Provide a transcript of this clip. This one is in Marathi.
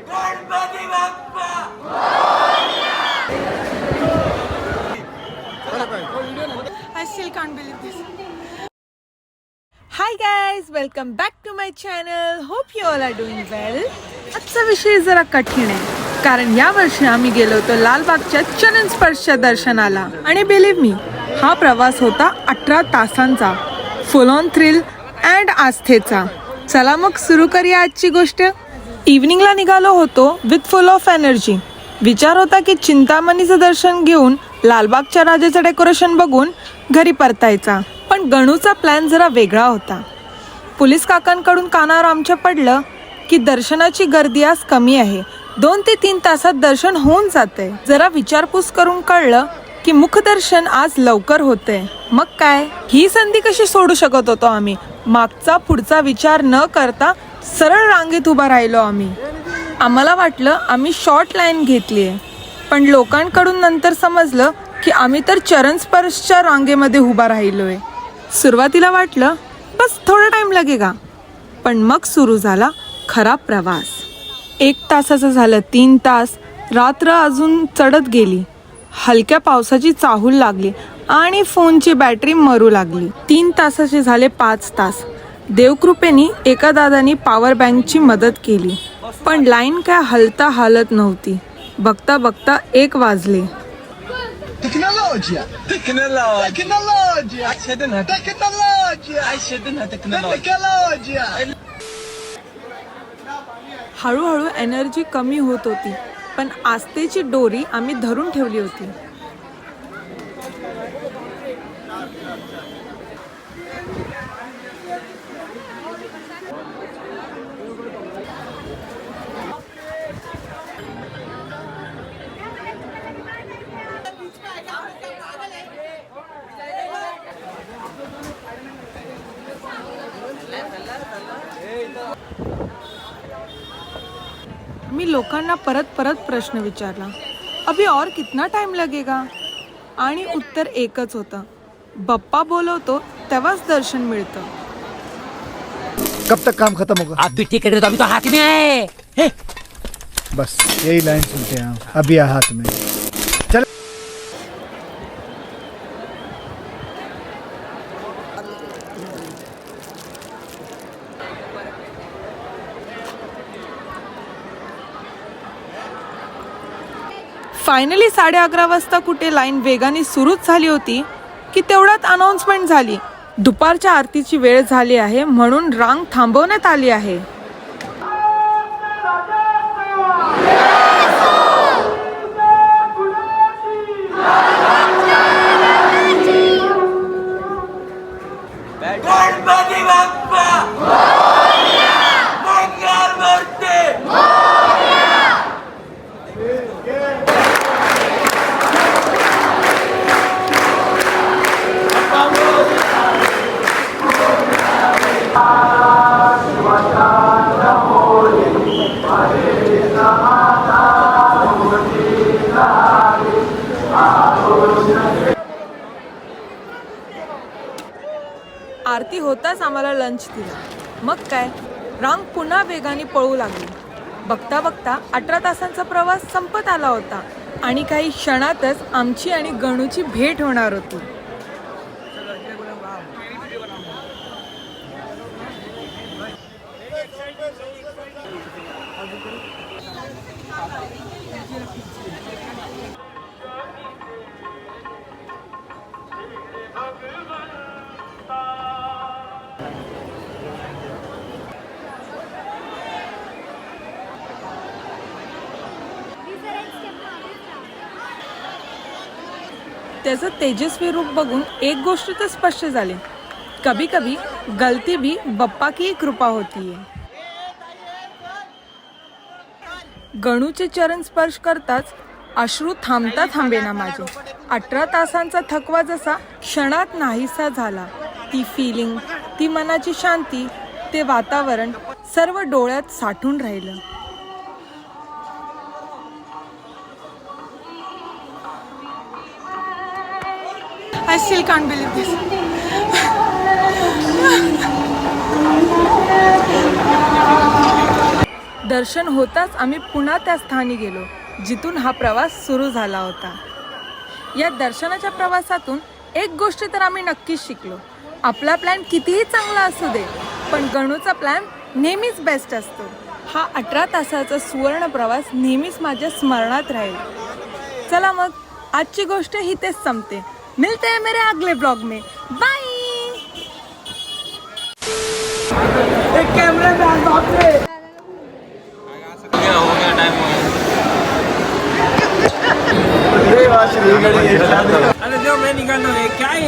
Ganpati Bappa I still can't believe this. Hi guys, welcome back to my channel. Hope you all are doing well. आजचा विषय जरा कठीण आहे कारण या वर्षी आम्ही गेलो होतो लालबागच्या चरण स्पर्शच्या दर्शनाला आणि बिलीव्ह मी हा प्रवास होता 18 तासांचा, फुल ऑन थ्रिल अँड आस्थेचा. चला मग सुरू करूया आजची गोष्ट. इव्हनिंगला निघालो होतो विथ फुल ऑफ एनर्जी. विचार होता की चिंतामणीचं दर्शन घेऊन लालबागच्या राजाचं डेकोरेशन बघून घरी परतायचा. पण गणूचा प्लॅन जरा वेगळा होता. पोलीस काकांकडून कानावर आमच्या पडलं की दर्शनाची गर्दी आज कमी आहे, 2 ते 3 तासात दर्शन होऊन जाते. जरा विचारपूस करून कळलं की मुखदर्शन आज लवकर होते. मग काय, ही संधी कशी सोडू शकत होतो आम्ही. मागचा पुढचा विचार न करता सरळ रांगेत उभा राहिलो आम्ही. आम्हाला वाटलं आम्ही शॉर्ट लाईन घेतली आहे, पण लोकांकडून नंतर समजलं की आम्ही तर चरण स्पर्शच्या रांगेमध्ये उभा राहिलोय. सुरुवातीला वाटलं बस थोडा टाइम लगेगा, पण मग सुरू झाला खरा प्रवास. 1 तासाचं झालं 3 तास. रात्र अजून चढत गेली. हलक्या पावसाची चाहूल लागली आणि फोनची बॅटरी मरू लागली. 3 तासाचे झाले 5 तास. देवकृपेने एका दादानी पॉवर बँकची मदत केली, पण लाईन काय हलता हालत नव्हती. बघता बघता 1 वाजले. Tecnologia! Tecnologia! Tecnologia! हळूहळू एनर्जी कमी होत होती, पण आस्थेची दोरी आम्ही धरून ठेवली होती. मी लोकांना परत परत प्रश्न विचारला, अभी और कितना टाइम लगेगा. आणि उत्तर एकच होतं, बप्पा बोलवतो तेव्हाच दर्शन मिळतं. कब तक काम खत्म होगा? आप भी ठीक कर रहे हो तो अभी तो हाथ में है. हे. बस यही लाइन सुनते हैं अभी हाथ में. चल फायनली 11:30 वाजता कुठे लाईन वेगाने सुरूच झाली होती की तेवढ्यात अनाउन्समेंट झाली, दुपारच्या आरतीची वेळ झाली आहे म्हणून रांग थांबवण्यात आली आहे. गणपती बाप्पा मंगलमूर्ती आरती होताच आम्हाला लंच दिला. मग काय, रांग पुन्हा वेगाने पळू लागली. बघता बघता 18 तासांचा प्रवास संपत आला होता आणि काही क्षणातच आमची आणि गणूची भेट होणार होती. त्याचं तेजस्वी रूप बघून एक गोष्ट तर स्पष्ट झाली, कभी कभी गलती भी बप्पा की कृपा होती है. गणूचे चरण स्पर्श करताच अश्रू थांबता थांबेना माझे. 18 तासांचा थकवा जसा क्षणात नाहीसा झाला. ती फिलिंग, ती मनाची शांती, ते वातावरण सर्व डोळ्यात साठून राहिलं. I still can't believe this. दर्शन होताच आम्ही पुन्हा त्या स्थानी गेलो जिथून हा प्रवास सुरू झाला होता. या दर्शनाच्या प्रवासातून एक गोष्ट तर आम्ही नक्कीच शिकलो. आपला प्लॅन कितीही चांगला असू दे, पण गणूचा प्लॅन नेहमीच बेस्ट असतो. हा 18 तासाचा सुवर्ण प्रवास नेहमीच माझ्या स्मरणात राहील. चला मग आजची गोष्ट ही तेच संपते. मिलते हैं मेरे अगले ब्लॉग में. बाय. अरे जो मैं निकालना है क्या है